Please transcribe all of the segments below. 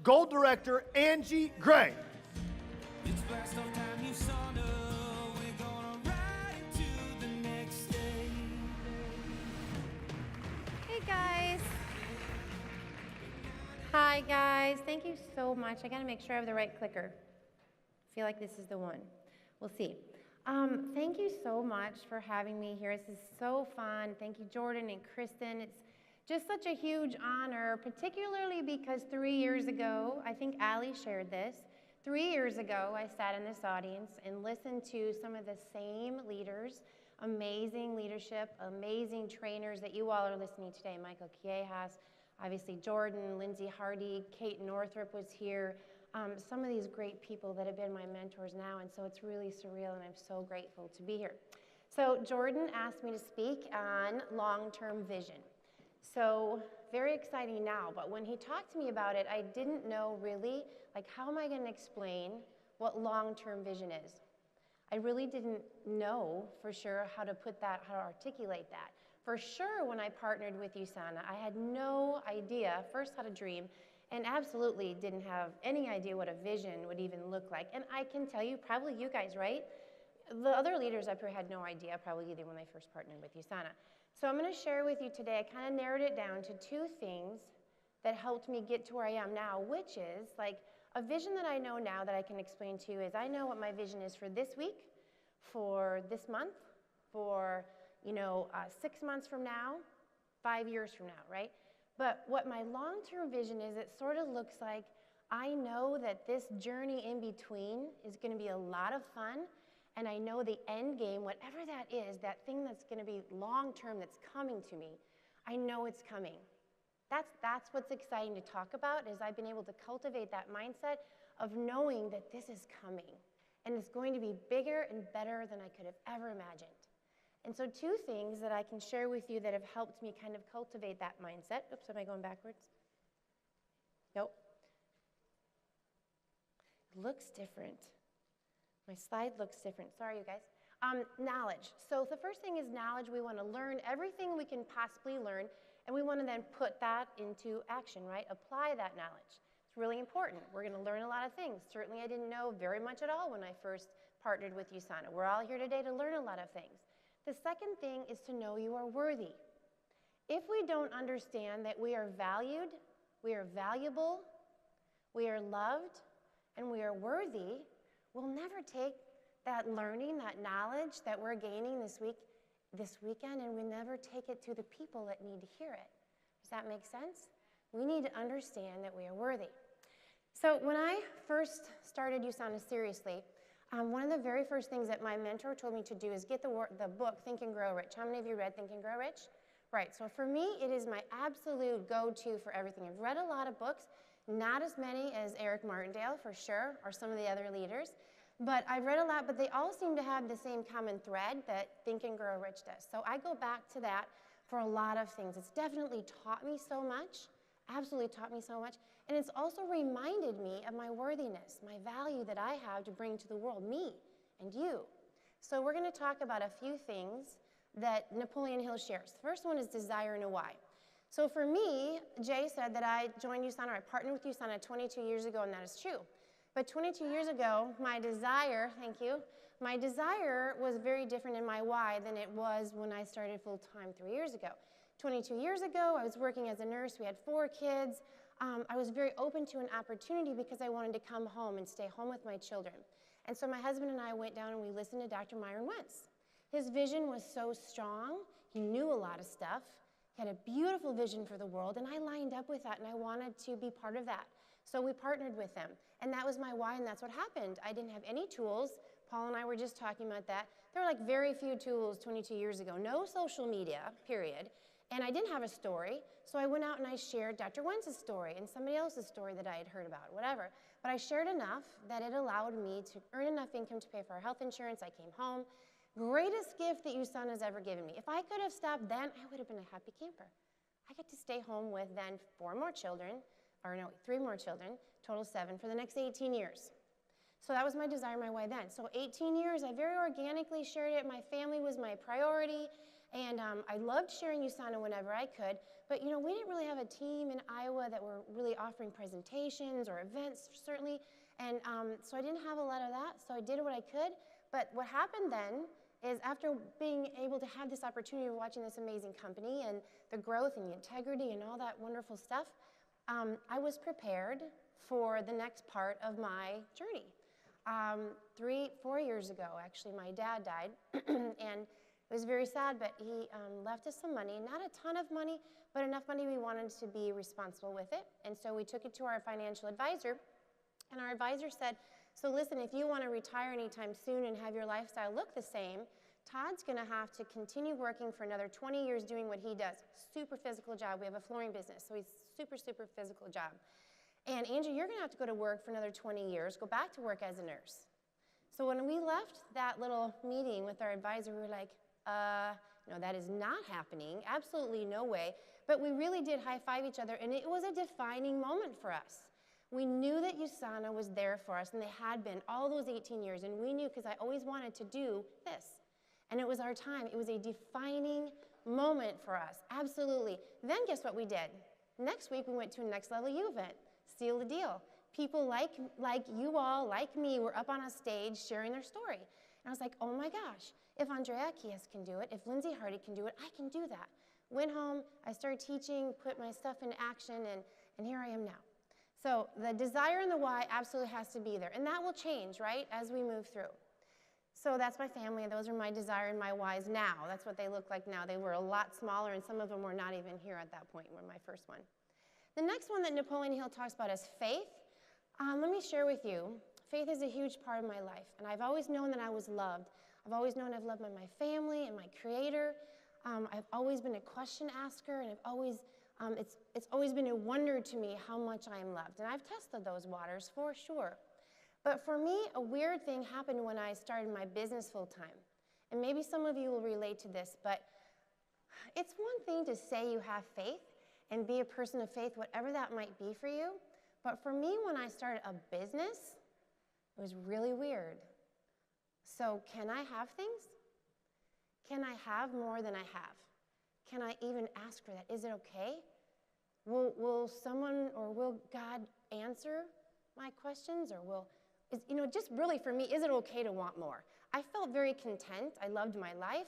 Gold Director Angie Gray. It's blast off time, USANA. We're gonna ride into the next day. Hey guys. Hi guys. Thank you so much. I gotta make sure I have the right clicker. I feel like this is the one. We'll see. Thank you so much for having me here. This is so fun. Thank you, Jordan and Kristen. It's just such a huge honor, particularly because 3 years ago, I think Allie shared this, 3 years ago, I sat in this audience and listened to some of the same leaders, amazing leadership, amazing trainers that you all are listening to today. Michael Kiejas, obviously Jordan, Lindsay Hardy, Kate Northrup was here. Some of these great people that have been my mentors now, and so it's really surreal, and I'm so grateful to be here. So Jordan asked me to speak on long-term vision. So very exciting now, but when he talked to me about it, I didn't know really, like, how am I going to explain what long-term vision is? I really didn't know for sure how to put that, how to articulate that. For sure, when I partnered with USANA, I had no idea, first how to dream, and absolutely didn't have any idea what a vision would even look like. And I can tell you, probably you guys, right? The other leaders up here had no idea probably either when I first partnered with USANA. So I'm going to share with you today, I kind of narrowed it down to 2 things that helped me get to where I am now, which is like a vision that I know now that I can explain to you is I know what my vision is for this week, for this month, for 6 months from now, 5 years from now, right? But what my long-term vision is, it sort of looks like I know that this journey in between is going to be a lot of fun, and I know the end game, whatever that is, that thing that's going to be long-term that's coming to me, I know it's coming. That's what's exciting to talk about, is I've been able to cultivate that mindset of knowing that this is coming, and it's going to be bigger and better than I could have ever imagined. And so 2 things that I can share with you that have helped me kind of cultivate that mindset. Oops, am I going backwards? Nope. It looks different. My slide looks different. Sorry, you guys. Knowledge. So the first thing is knowledge. We want to learn everything we can possibly learn, and we want to then put that into action, right? Apply that knowledge. It's really important. We're going to learn a lot of things. Certainly, I didn't know very much at all when I first partnered with USANA. We're all here today to learn a lot of things. The second thing is to know you are worthy. If we don't understand that we are valued, we are valuable, we are loved, and we are worthy, we'll never take that learning, that knowledge that we're gaining this weekend, and we never take it to the people that need to hear it. Does that make sense? We need to understand that we are worthy. So when I first started USANA seriously, one of the very first things that my mentor told me to do is get the book, Think and Grow Rich. How many of you read Think and Grow Rich? Right, so for me, it is my absolute go-to for everything. I've read a lot of books, not as many as Eric Martindale, for sure, or some of the other leaders, but I've read a lot, but they all seem to have the same common thread that Think and Grow Rich does. So I go back to that for a lot of things. It's definitely taught me so much, absolutely taught me so much, and it's also reminded me of my worthiness, my value that I have to bring to the world, me and you. So we're going to talk about a few things that Napoleon Hill shares. The first one is desire and a why. So for me, Jay said that I joined USANA, or I partnered with USANA 22 years ago, and that is true. But 22 years ago, my desire, thank you, my desire was very different in my why than it was when I started full-time 3 years ago. 22 years ago, I was working as a nurse. We had 4 kids. I was very open to an opportunity because I wanted to come home and stay home with my children. And so my husband and I went down and we listened to Dr. Myron Wentz. His vision was so strong. He knew a lot of stuff. He had a beautiful vision for the world, and I lined up with that, and I wanted to be part of that. So we partnered with him, and that was my why, and that's what happened. I didn't have any tools. Paul and I were just talking about that. There were like very few tools 22 years ago. No social media, period. And I didn't have a story, so I went out and I shared Dr. Wentz's story and somebody else's story that I had heard about, whatever. But I shared enough that it allowed me to earn enough income to pay for our health insurance. I came home. Greatest gift that USANA has ever given me. If I could have stopped then, I would have been a happy camper. I get to stay home with then 3 more children, total 7, for the next 18 years. So that was my desire, my why then. So 18 years, I very organically shared it. My family was my priority. And I loved sharing USANA whenever I could, but we didn't really have a team in Iowa that were really offering presentations or events, certainly. And so I didn't have a lot of that, so I did what I could. But what happened then is after being able to have this opportunity of watching this amazing company and the growth and the integrity and all that wonderful stuff, I was prepared for the next part of my journey. 4 years ago, actually, my dad died, and it was very sad, but he left us some money, not a ton of money, but enough money we wanted to be responsible with it. And so we took it to our financial advisor, and our advisor said, so listen, if you want to retire anytime soon and have your lifestyle look the same, Todd's going to have to continue working for another 20 years doing what he does. Super physical job. We have a flooring business, so he's super, super physical job. And Angie, you're going to have to go to work for another 20 years, go back to work as a nurse. So when we left that little meeting with our advisor, we were like, no, that is not happening. Absolutely no way. But we really did high-five each other, and it was a defining moment for us. We knew that USANA was there for us, and they had been all those 18 years, and we knew because I always wanted to do this. And it was our time. It was a defining moment for us, absolutely. Then guess what we did? Next week, we went to a Next Level U event, Seal the Deal. People like you all, like me, were up on a stage sharing their story. And I was like, oh my gosh, if Andrea Kies can do it, if Lindsay Hardy can do it, I can do that. Went home, I started teaching, put my stuff into action, and here I am now. So the desire and the why absolutely has to be there. And that will change, right, as we move through. So that's my family, and those are my desire and my whys now. That's what they look like now. They were a lot smaller, and some of them were not even here at that point, were my first one. The next one that Napoleon Hill talks about is faith. Let me share with you, faith is a huge part of my life, and I've always known that I was loved. I've always known I've loved my family and my Creator. I've always been a question asker, and it's always been a wonder to me how much I am loved. And I've tested those waters for sure. But for me, a weird thing happened when I started my business full time. And maybe some of you will relate to this, but it's one thing to say you have faith and be a person of faith, whatever that might be for you. But for me, when I started a business, it was really weird. So can I have things? Can I have more than I have? Can I even ask for that? Is it okay? Will someone or will God answer my questions? Or just really for me, is it okay to want more? I felt very content. I loved my life.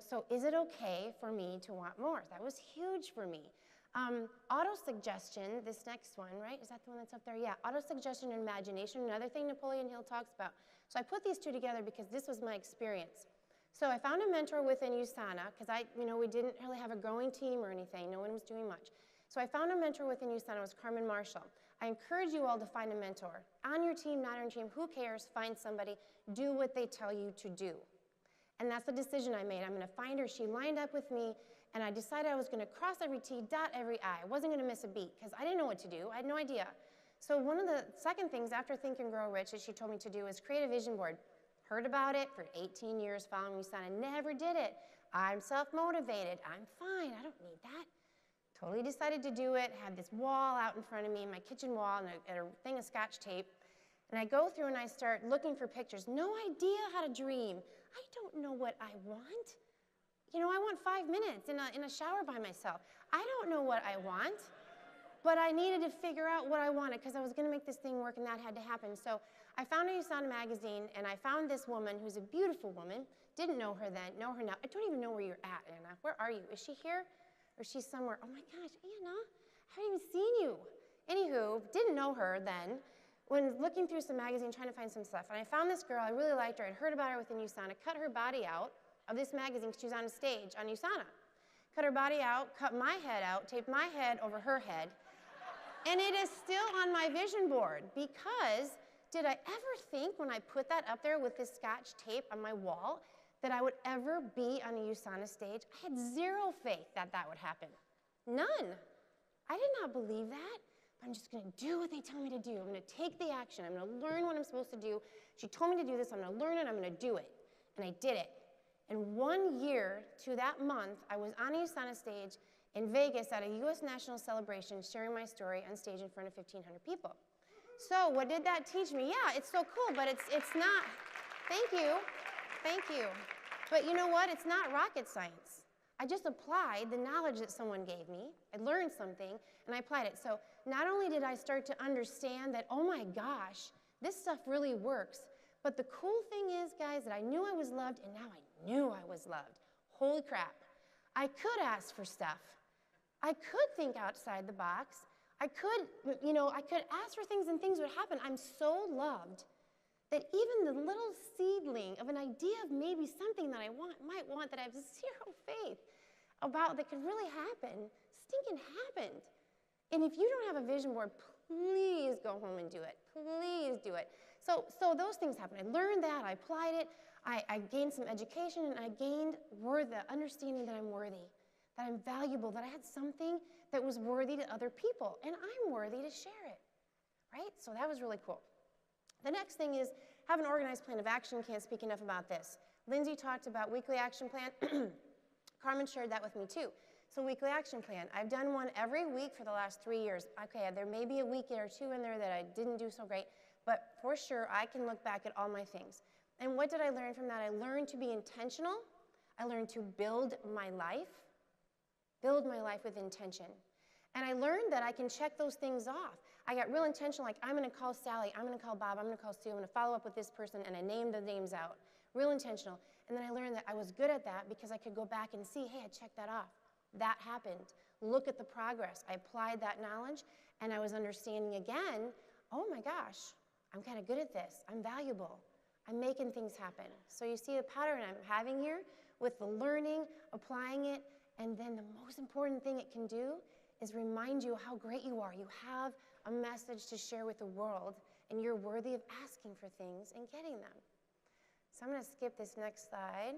So is it okay for me to want more? That was huge for me. Autosuggestion, this next one, right? Is that the one that's up there? Yeah, autosuggestion and imagination, another thing Napoleon Hill talks about. So I put these two together because this was my experience. So I found a mentor within USANA because we didn't really have a growing team or anything. No one was doing much. So I found a mentor within USANA. It was Carmen Marshall. I encourage you all to find a mentor. On your team, not on your team, who cares? Find somebody. Do what they tell you to do. And that's the decision I made. I'm going to find her. She lined up with me, and I decided I was going to cross every T, dot every I. I wasn't going to miss a beat because I didn't know what to do. I had no idea. So one of the second things after Think and Grow Rich that she told me to do is create a vision board. Heard about it for 18 years following USANA. Never did it. I'm self-motivated. I'm fine. I don't need that. Totally decided to do it. Had this wall out in front of me, my kitchen wall, and a thing of Scotch tape. And I go through and I start looking for pictures. No idea how to dream. I don't know what I want. I want 5 minutes in a shower by myself. I don't know what I want. But I needed to figure out what I wanted because I was going to make this thing work, and that had to happen. So I found a USANA magazine, and I found this woman who's a beautiful woman. Didn't know her then, know her now. I don't even know where you're at, Anna. Where are you? Is she here? Or is she somewhere? Oh my gosh, Anna, I haven't even seen you. Anywho, didn't know her then. When looking through some magazine, trying to find some stuff, and I found this girl. I really liked her. I'd heard about her within USANA. Cut her body out of this magazine because she was on a stage on USANA. Cut her body out, cut my head out, taped my head over her head. And it is still on my vision board because did I ever think when I put that up there with this Scotch tape on my wall that I would ever be on a USANA stage? I had zero faith that that would happen. None. I did not believe that. But I'm just going to do what they tell me to do. I'm going to take the action. I'm going to learn what I'm supposed to do. She told me to do this. I'm going to learn it. I'm going to do it. And I did it. And 1 year to that month, I was on a USANA stage in Vegas at a U.S. national celebration, sharing my story on stage in front of 1,500 people. So what did that teach me? Yeah, it's so cool, but it's not. Thank you. Thank you. But you know what? It's not rocket science. I just applied the knowledge that someone gave me. I learned something, and I applied it. So not only did I start to understand that, oh my gosh, this stuff really works, but the cool thing is, guys, that I knew I was loved, and now I knew I was loved. Holy crap. I could ask for stuff. I could think outside the box. I could ask for things and things would happen. I'm so loved that even the little seedling of an idea of maybe something that I might want that I have zero faith about that could really happen, stinking happened. And if you don't have a vision board, please go home and do it. Please do it. So those things happened. I learned that, I applied it, I gained some education, and I gained the understanding that I'm worthy, that I'm valuable, that I had something that was worthy to other people, and I'm worthy to share it, right? So that was really cool. The next thing is have an organized plan of action. Can't speak enough about this. Lindsay talked about weekly action plan. Carmen shared that with me too. So weekly action plan. I've done one every week for the last 3 years. Okay, there may be a week or two in there that I didn't do so great, but for sure I can look back at all my things. And what did I learn from that? I learned to be intentional. I learned to build my life with intention. And I learned that I can check those things off. I got real intentional, like I'm going to call Sally, I'm going to call Bob, I'm going to call Sue, I'm going to follow up with this person, and I named the names out. Real intentional. And then I learned that I was good at that because I could go back and see, hey, I checked that off. That happened. Look at the progress. I applied that knowledge, and I was understanding again, oh my gosh, I'm kind of good at this. I'm valuable. I'm making things happen. So you see the pattern I'm having here with the learning, applying it, and then the most important thing it can do is remind you how great you are. You have a message to share with the world, and you're worthy of asking for things and getting them. So I'm going to skip this next slide.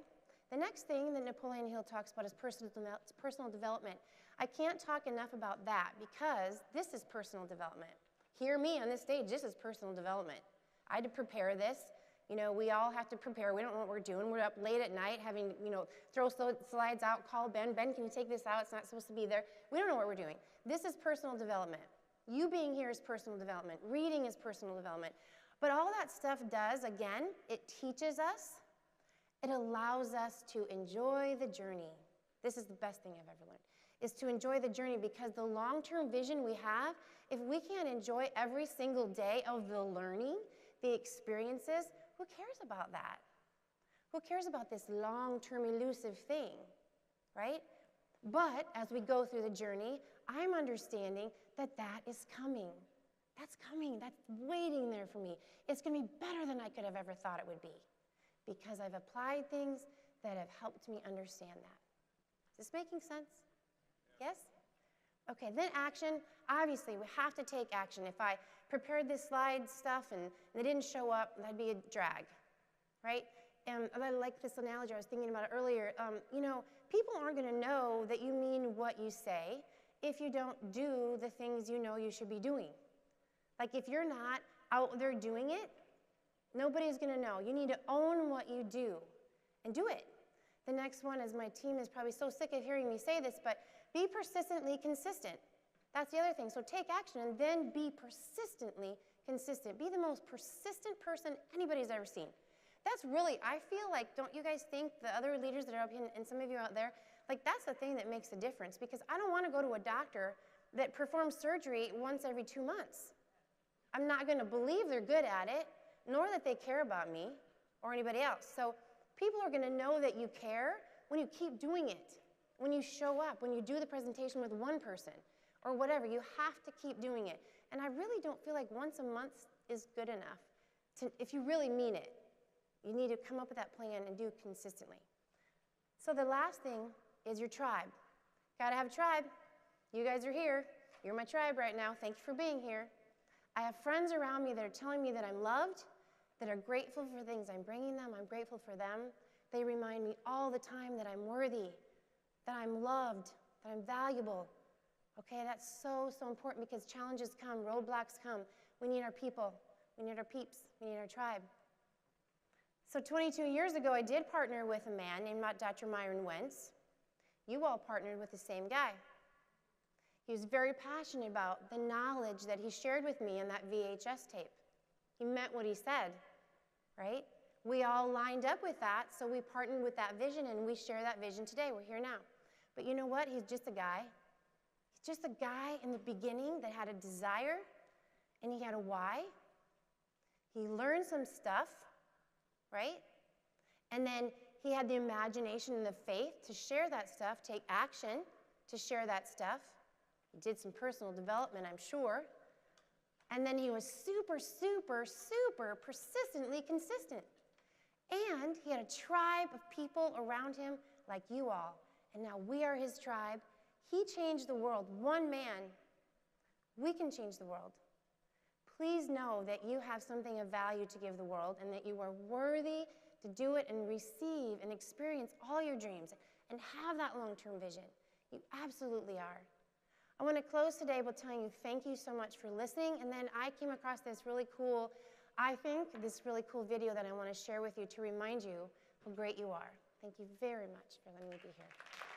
The next thing that Napoleon Hill talks about is personal development. I can't talk enough about that because this is personal development. Hear me on this stage, this is personal development. I had to prepare this. You know, we all have to prepare. We don't know what we're doing. We're up late at night having, throw slides out, call Ben. Ben, can you take this out? It's not supposed to be there. We don't know what we're doing. This is personal development. You being here is personal development. Reading is personal development. But all that stuff does, again, it teaches us. It allows us to enjoy the journey. This is the best thing I've ever learned, is to enjoy the journey, because the long-term vision we have, if we can't enjoy every single day of the learning, the experiences, who cares about that? Who cares about this long-term elusive thing, right? But as we go through the journey, I'm understanding that that is coming. That's coming. That's waiting there for me. It's going to be better than I could have ever thought it would be, because I've applied things that have helped me understand that. Is this making sense? Yes? Okay, then action. Obviously, we have to take action. If I prepared this slide stuff and they didn't show up, that'd be a drag, right? And I like this analogy. I was thinking about it earlier. People aren't going to know that you mean what you say if you don't do the things you know you should be doing. Like if you're not out there doing it, nobody's going to know. You need to own what you do and do it. The next one is, my team is probably so sick of hearing me say this, but be persistently consistent. That's the other thing. So take action and then be persistently consistent. Be the most persistent person anybody's ever seen. That's really, I feel like, don't you guys think, the other leaders that are up here and some of you out there, like that's the thing that makes a difference, because I don't want to go to a doctor that performs surgery once every 2 months. I'm not going to believe they're good at it, nor that they care about me or anybody else. So people are going to know that you care when you keep doing it, when you show up, when you do the presentation with one person or whatever. You have to keep doing it. And I really don't feel like once a month is good enough. If you really mean it, you need to come up with that plan and do it consistently. So the last thing is your tribe. Got to have a tribe. You guys are here. You're my tribe right now. Thank you for being here. I have friends around me that are telling me that I'm loved, that are grateful for things I'm bringing them. I'm grateful for them. They remind me all the time that I'm worthy, that I'm loved, that I'm valuable. Okay, that's so, so important, because challenges come, roadblocks come. We need our people. We need our peeps. We need our tribe. So 22 years ago, I did partner with a man named Dr. Myron Wentz. You all partnered with the same guy. He was very passionate about the knowledge that he shared with me in that VHS tape. He meant what he said, right? We all lined up with that, so we partnered with that vision, and we share that vision today. We're here now. But you know what? He's just a guy. He's just a guy in the beginning that had a desire, and he had a why. He learned some stuff, right? And then he had the imagination and the faith to share that stuff, take action to share that stuff. He did some personal development, I'm sure. And then he was super, super, super persistently consistent. And he had a tribe of people around him like you all. And now we are his tribe. He changed the world. One man. We can change the world. Please know that you have something of value to give the world and that you are worthy to do it and receive and experience all your dreams and have that long-term vision. You absolutely are. I want to close today by telling you thank you so much for listening. And then I came across this really cool video that I want to share with you to remind you how great you are. Thank you very much for letting me be here.